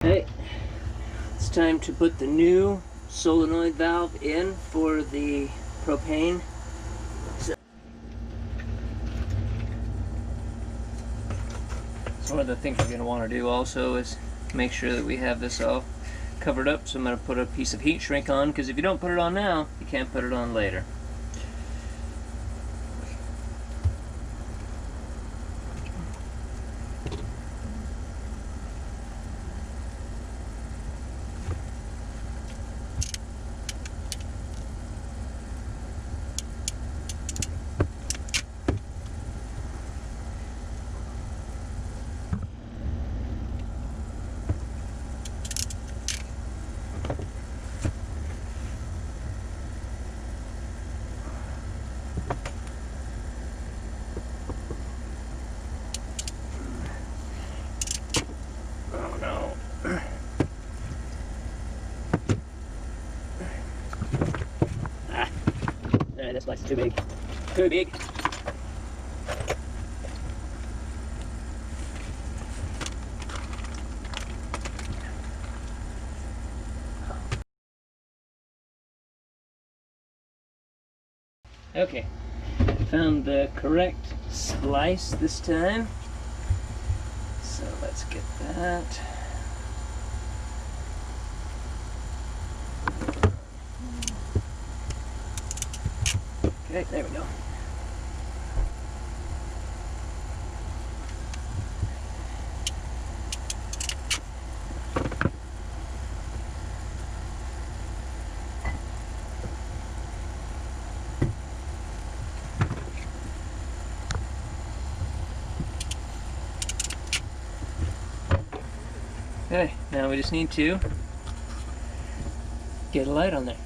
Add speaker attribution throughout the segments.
Speaker 1: Okay, it's time to put the new solenoid valve in for the propane. So one of the things we're going to want to do also is make sure that we have this all covered up. So I'm going to put a piece of heat shrink on, because if you don't put it on now, you can't put it on later. This place is too big. Too big. Okay, found the correct splice this time. So let's get that. Okay, there we go. Okay, now we just need to get a light on there.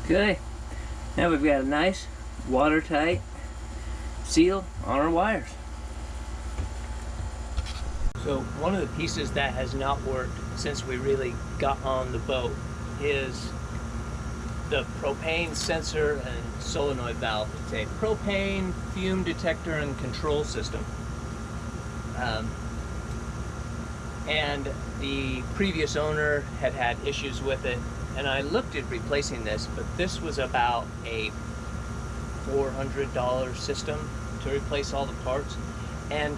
Speaker 1: Okay, now we've got a nice watertight seal on our wires. So one of the pieces that has not worked since we really got on the boat is the propane sensor and solenoid valve. It's a propane fume detector and control system. And the previous owner had had issues with it, and I looked at replacing this, but this was about a $400 system to replace all the parts, and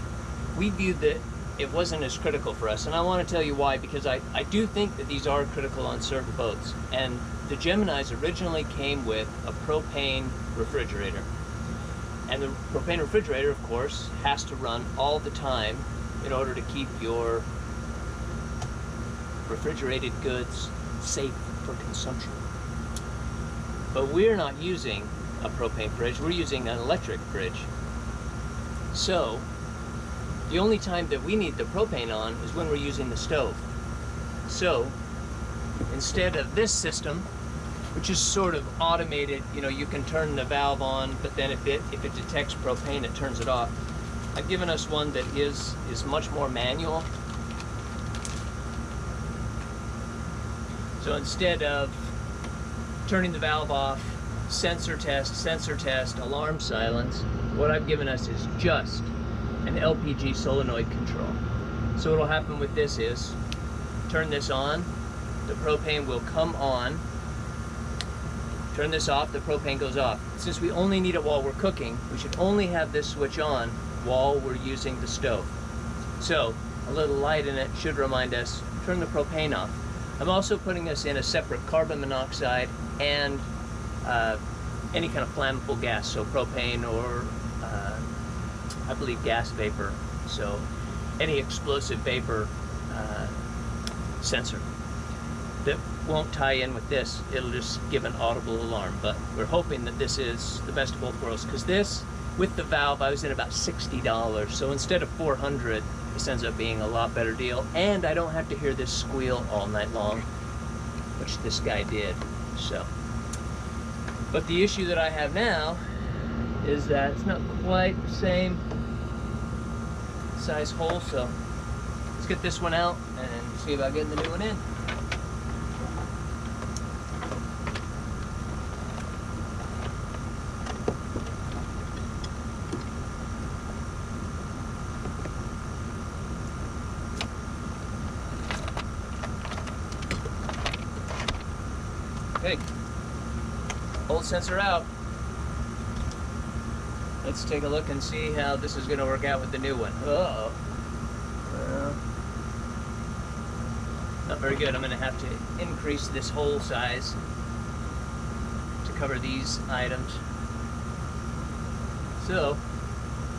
Speaker 1: we viewed that it wasn't as critical for us. And I want to tell you why, because I do think that these are critical on certain boats. And the Geminis originally came with a propane refrigerator, and the propane refrigerator, of course, has to run all the time in order to keep your refrigerated goods safe for consumption. But we're not using a propane fridge, we're using an electric fridge. So the only time that we need the propane on is when we're using the stove. So instead of this system, which is sort of automated, you know, you can turn the valve on, but then if it detects propane, it turns it off. I've given us one that is much more manual. So instead of turning the valve off, sensor test, alarm silence, what I've given us is just an LPG solenoid control. So what will happen with this is, turn this on, the propane will come on. Turn this off, the propane goes off. Since we only need it while we're cooking, we should only have this switch on while we're using the stove. So a little light in it should remind us, turn the propane off. I'm also putting this in a separate carbon monoxide and any kind of flammable gas, so propane or I believe gas vapor, so any explosive vapor sensor that won't tie in with this. It'll just give an audible alarm, but we're hoping that this is the best of both worlds, because this with the valve I was in about $60, so instead of $400, this ends up being a lot better deal, and I don't have to hear this squeal all night long, which this guy did. So, but the issue that I have now is that it's not quite the same size hole, so let's get this one out and see about getting the new one in. Okay, old sensor out. Let's take a look and see how this is going to work out with the new one. Uh-oh. Well, not very good. I'm going to have to increase this hole size to cover these items. So,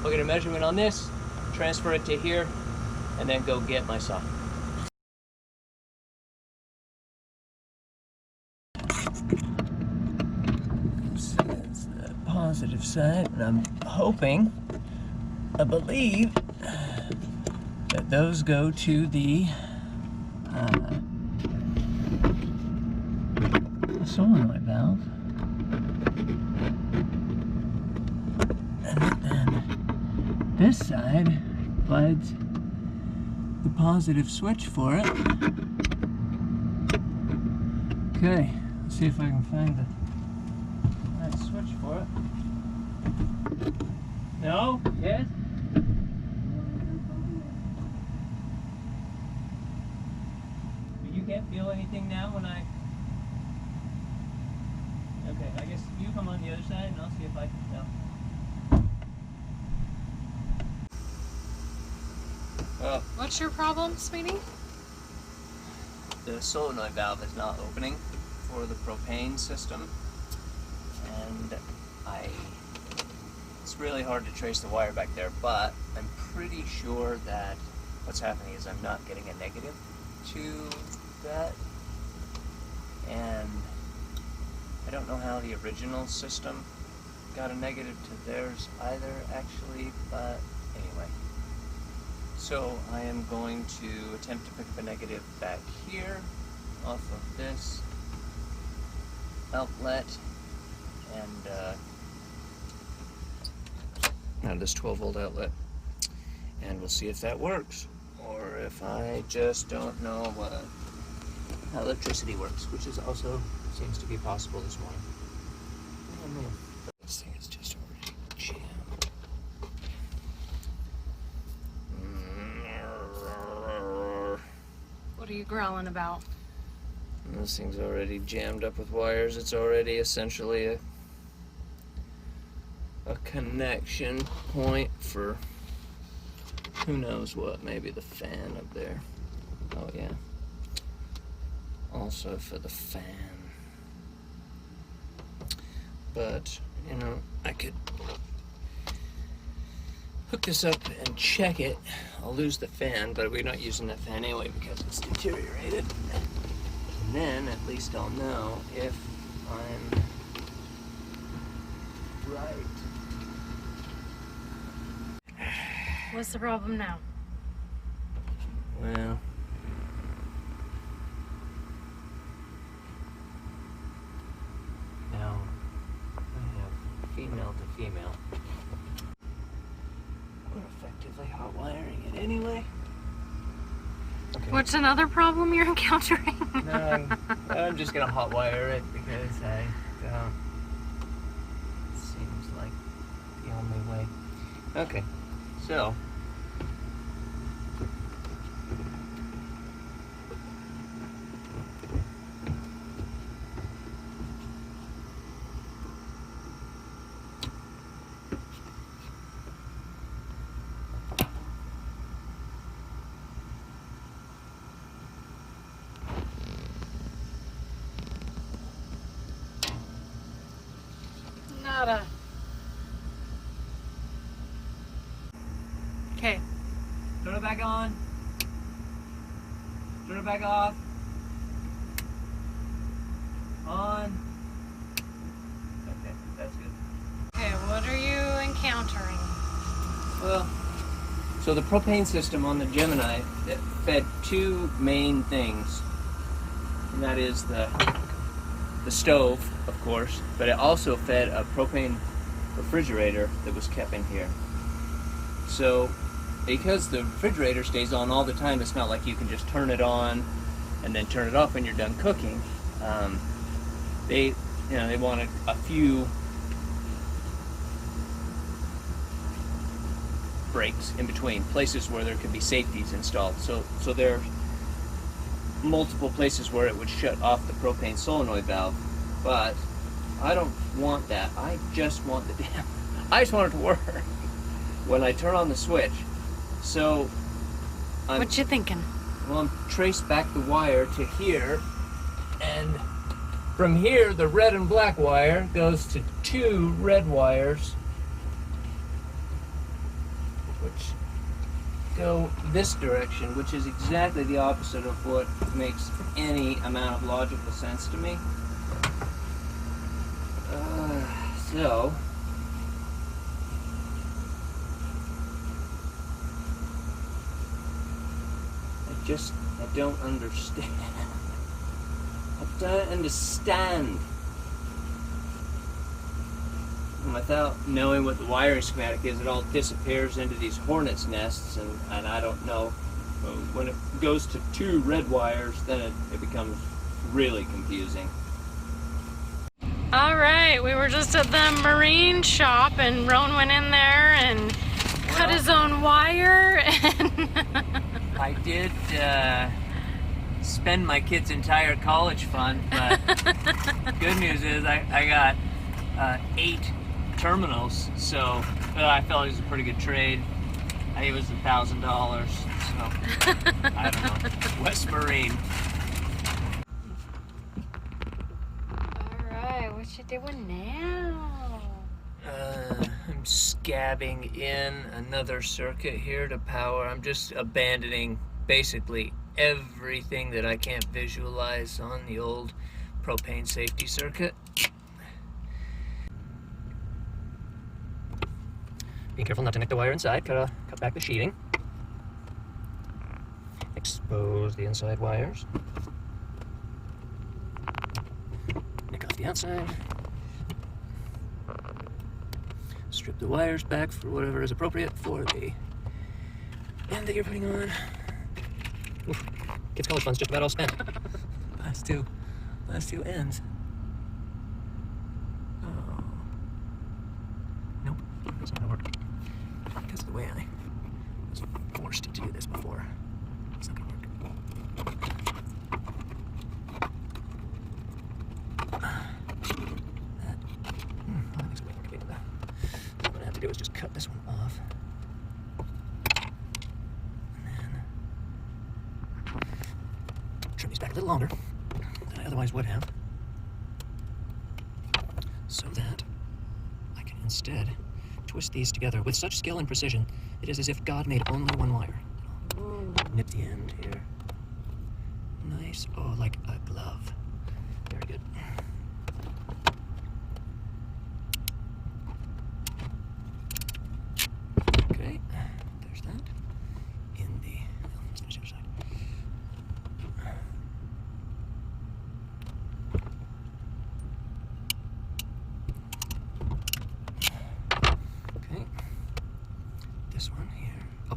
Speaker 1: I'll get a measurement on this, transfer it to here, and then go get my saw. So that's the positive side, and I'm hoping, I believe, that those go to the solenoid valve. And then this side provides the positive switch for it. Okay, let's see if I can find the right switch for it. No? Yes? But you can't feel anything now when I... Okay, I guess you come on the other side and I'll see if I can tell. Oh.
Speaker 2: What's your problem, sweetie?
Speaker 1: The solenoid valve is not opening for the propane system, and it's really hard to trace the wire back there, but I'm pretty sure that what's happening is I'm not getting a negative to that, and I don't know how the original system got a negative to theirs either, actually, but anyway. So I am going to attempt to pick up a negative back here off of this outlet and now this 12-volt outlet, and we'll see if that works, or if I just don't know how electricity works, which is also seems to be possible this morning. I don't know. This thing is just already jammed.
Speaker 2: What are you growling about?
Speaker 1: And this thing's already jammed up with wires. It's already essentially a connection point for who knows what, maybe the fan up there. Oh yeah. Also for the fan. But, you know, I could hook this up and check it. I'll lose the fan, but we're not using that fan anyway because it's deteriorated. And then at least I'll know if I'm right.
Speaker 2: What's the problem now?
Speaker 1: Well, now I have female to female. We're effectively hot wiring it anyway. Okay.
Speaker 2: What's another problem you're encountering?
Speaker 1: No, I'm just gonna hot wire it because I don't. It seems like the only way. Okay, so.
Speaker 2: Nada. Okay.
Speaker 1: Turn it back on. Turn it back off. On. Okay, that's good.
Speaker 2: Okay, what are you encountering?
Speaker 1: Well, So the propane system on the Gemini fed two main things, and that is the stove, of course, but it also fed a propane refrigerator that was kept in here. So because the refrigerator stays on all the time, it's not like you can just turn it on and then turn it off when you're done cooking. They wanted a few breaks in between, places where there could be safeties installed. So there are multiple places where it would shut off the propane solenoid valve, but I don't want that. I just want I just want it to work when I turn on the switch. So
Speaker 2: What you thinking?
Speaker 1: well, I'm traced back the wire to here, and from here the red and black wire goes to two red wires which go this direction, which is exactly the opposite of what makes any amount of logical sense to me. So I don't understand. I don't understand. And without knowing what the wiring schematic is, it all disappears into these hornet's nests, and I don't know. When it goes to two red wires, then it becomes really confusing.
Speaker 2: All right, we were just at the marine shop, and Roan went in there and cut his own wire. And
Speaker 1: I did spend my kid's entire college fund, but good news is I got 8 terminals, so I felt it was a pretty good trade. I think it was $1,000, so I don't know. West Marine.
Speaker 2: Alright, what you doing now?
Speaker 1: I'm scabbing in another circuit here to power. I'm just abandoning basically everything that I can't visualize on the old propane safety circuit. Be careful not to nick the wire inside. Cut back the sheeting. Expose the inside wires. Nick off the outside. Strip the wires back for whatever is appropriate for the end that you're putting on. Oof. Kids' college fund's just about all spent. Last two ends. Oh. Nope, that's not gonna work. Because of the way I was forced to do this before. It's not gonna work. That makes it way more convenient though. What I'm gonna have to do is just cut this one off. And then trim these back a little longer than I otherwise would have. So that I can instead twist these together with such skill and precision, it is as if God made only one wire. Nip the end here. Nice. Oh, like a glove. Very good. Okay, there's that. Let's finish the other side. Okay. This one here. Oh,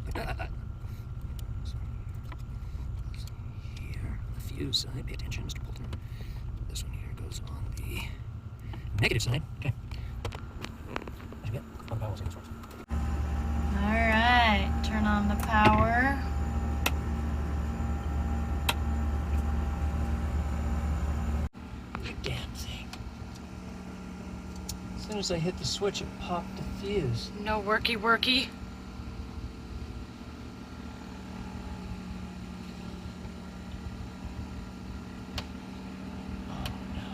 Speaker 1: here, on the fuse side. Pay attention, Mr. Bolton. This one here goes on the negative side. Okay.
Speaker 2: Alright, turn on the power.
Speaker 1: Damn thing. As soon as I hit the switch, it popped the fuse.
Speaker 2: No worky.
Speaker 1: Oh no.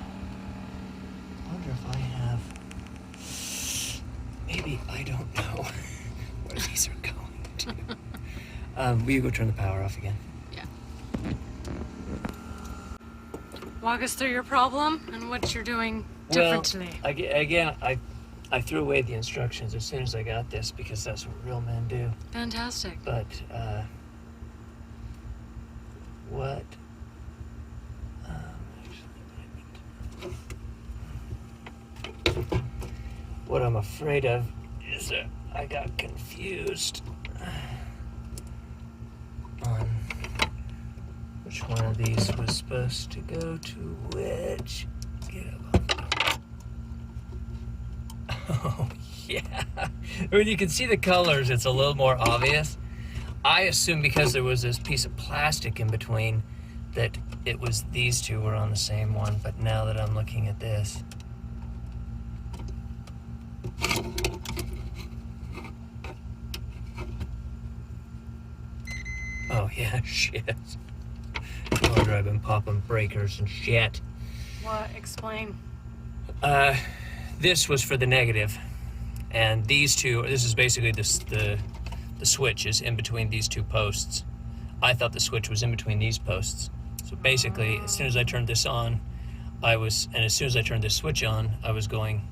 Speaker 1: I wonder if I have. Maybe I don't know where these are going to. Will you go turn the power off again?
Speaker 2: Yeah. Walk us through your problem and what you're doing differently.
Speaker 1: Well, again, I I threw away the instructions as soon as I got this because that's what real men do.
Speaker 2: Fantastic.
Speaker 1: But what? What I'm afraid of is that I got confused on which one of these was supposed to go to which. Get up. Oh, yeah. When you can see the colors, it's a little more obvious. I assumed because there was this piece of plastic in between that it was these two were on the same one, but now that I'm looking at this. Oh, yeah, shit. No wonder I've been popping breakers and shit.
Speaker 2: What? Explain.
Speaker 1: This was for the negative, and these two, this is basically the switch is in between these two posts. I thought the switch was in between these posts. So basically, as soon as I turned this on, and as soon as I turned this switch on, I was going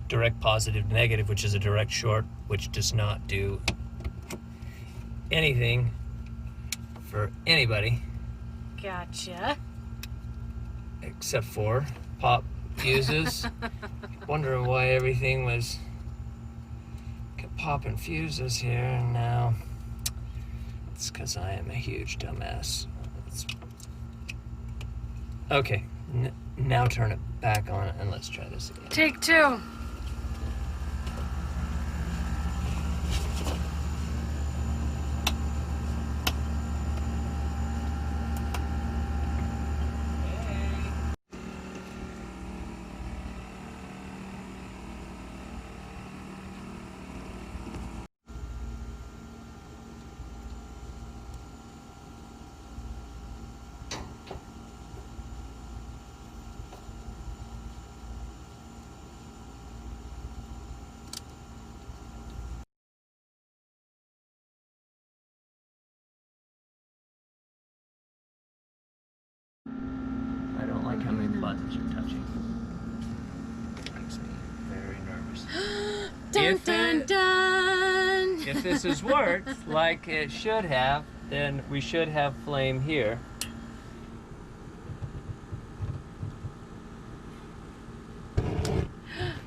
Speaker 1: direct positive to negative, which is a direct short, which does not do anything for anybody.
Speaker 2: Gotcha.
Speaker 1: Except for pop fuses. Wondering why everything was popping fuses here, and now it's because I am a huge dumbass. Okay, now turn it back on and let's try this again.
Speaker 2: Take two.
Speaker 1: I don't like how many buttons you're touching. It makes me very nervous.
Speaker 2: Dun dun dun!
Speaker 1: If this has worked like it should have, then we should have flame here.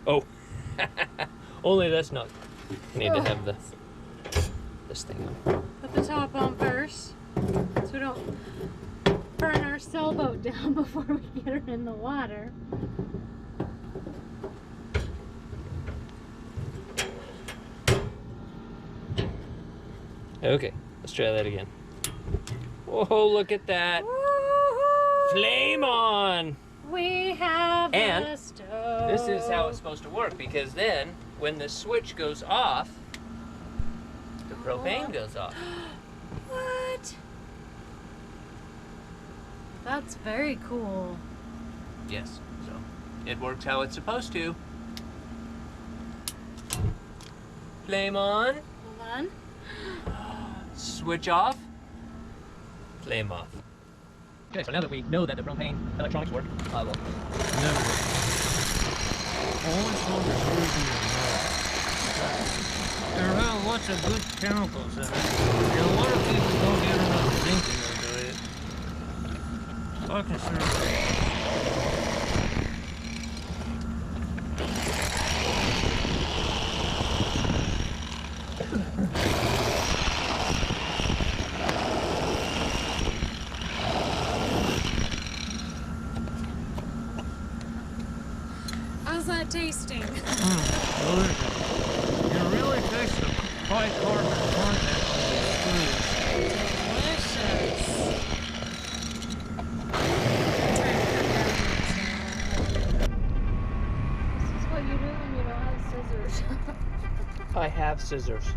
Speaker 1: Oh, only that's not. You need to have this thing on.
Speaker 2: Put the top on first, so we don't burn our sailboat down before we get her in the water.
Speaker 1: Okay, let's try that again. Whoa, look at that.
Speaker 2: Woo-hoo!
Speaker 1: Flame on!
Speaker 2: We have
Speaker 1: And
Speaker 2: a stove.
Speaker 1: this is how it's supposed to work, because then when the switch goes off, the propane goes off.
Speaker 2: What? That's very cool.
Speaker 1: Yes, so it works how it's supposed to. Flame on,
Speaker 2: Hold on.
Speaker 1: switch off, flame off. Okay, so now that we know that the propane electronics work, I will never.
Speaker 3: Always hold your breathing There are lots of good chemicals in it. And a lot of people don't get enough zinc in their diet. I consider
Speaker 2: How's that tasting?
Speaker 3: delicious. It really takes the high carbon content of these foods.
Speaker 2: Delicious. This is what you do when you don't have scissors.
Speaker 1: I have scissors,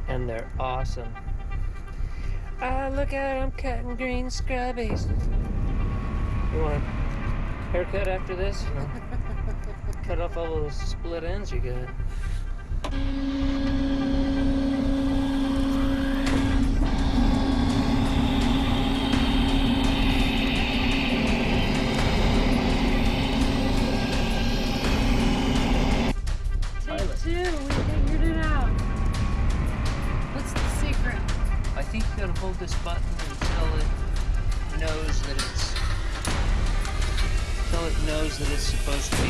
Speaker 1: and they're awesome. Ah, look at it, I'm cutting green scrubbies. You want a haircut after this? No. Cut off all those split ends you got.
Speaker 2: Take
Speaker 1: knows that it's supposed to